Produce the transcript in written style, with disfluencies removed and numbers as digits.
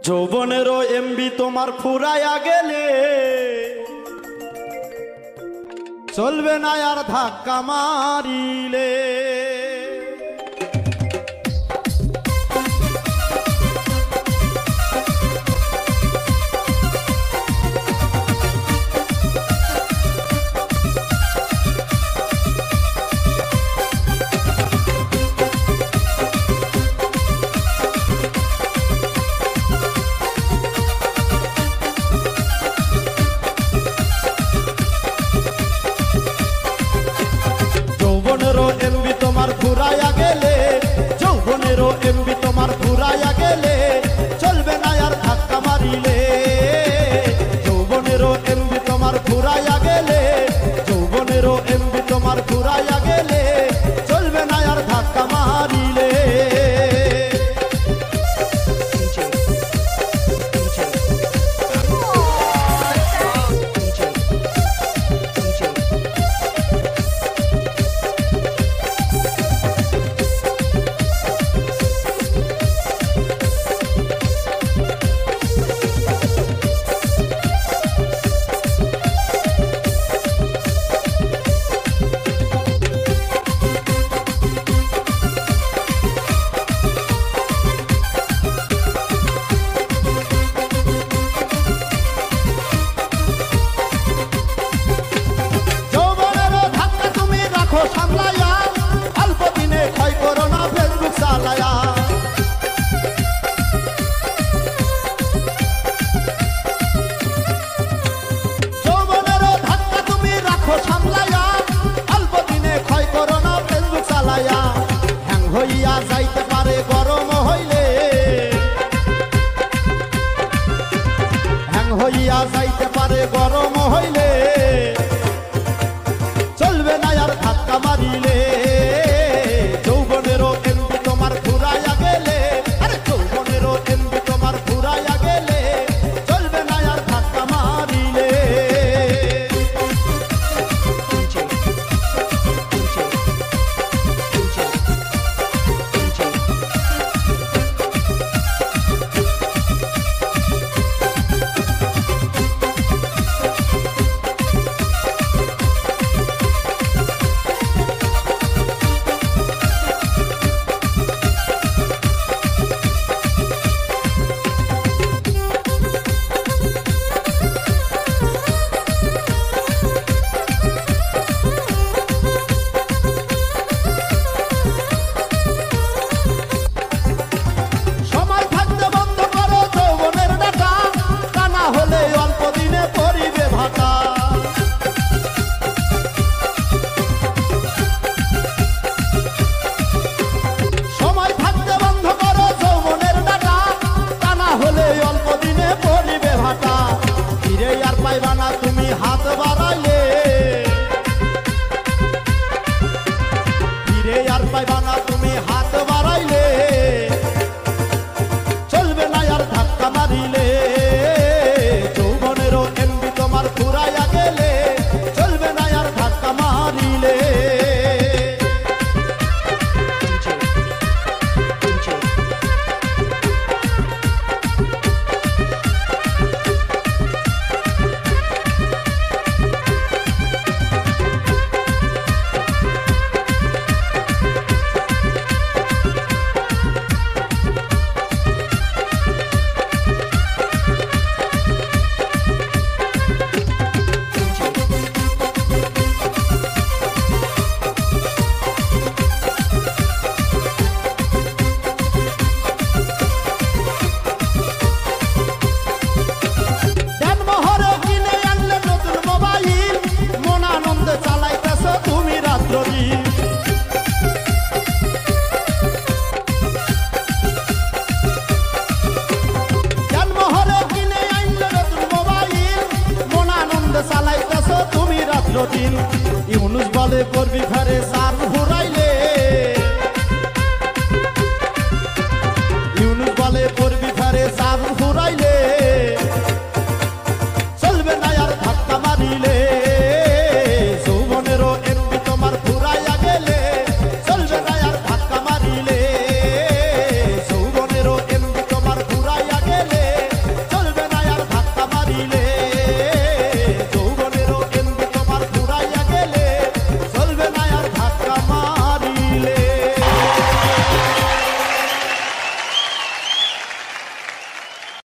যৌবনেরও MB তোমার ফুরাইয়া গেলে চলবে না আর ধাক্কা মারিলে। যৌবনেরও এমবি তোমার ফুরাইয়া গেলে, যৌবনেরও এমবি তোমার ফুরাইয়া গেলে চলবে না আর ধাক্কা মারিলে। যৌবনেরও এমবি তোমার ফুরাইয়া গেলে, যৌবনেরও এমবি তোমার ফুরাইয়া গেলে চলবে না আর ধাক্কা মারিলে। সামলায়া অল্প দিনে ক্ষয় করো না ফেসবুক চালায়া। যৌবনেরও ধাক্কা তুমি রাখো সামলায়া, অল্প দিনে ক্ষয় করো না ফেসবুক চালায়া। হ্যাং হইয়া যাইতে পারে গরম হইলে, হ্যাং হইয়া যাইতে পারে গরম হইলে চলবে না আর ধাক্কা মারিলে। যৌবনেরও এমবি তোমার ফুরাইয়া গেলে, আরে যৌবনেরও এমবি তোমার ফুরাইয়া গেলে চলবে না আর ধাক্কা মারিলে। পাইবানা তুমি হাত বাড়াইলে, ফিরে আর পাইবানা তুমি হাত বাড়াইলে চলবে না আর ধাক্কা মারিলে। যৌবনেরও এমবি তোমার ফুরাইয়া গেলে চলবে না আর ধাক্কা মারিলে। ইউনুস বলে করবি ঘরে সার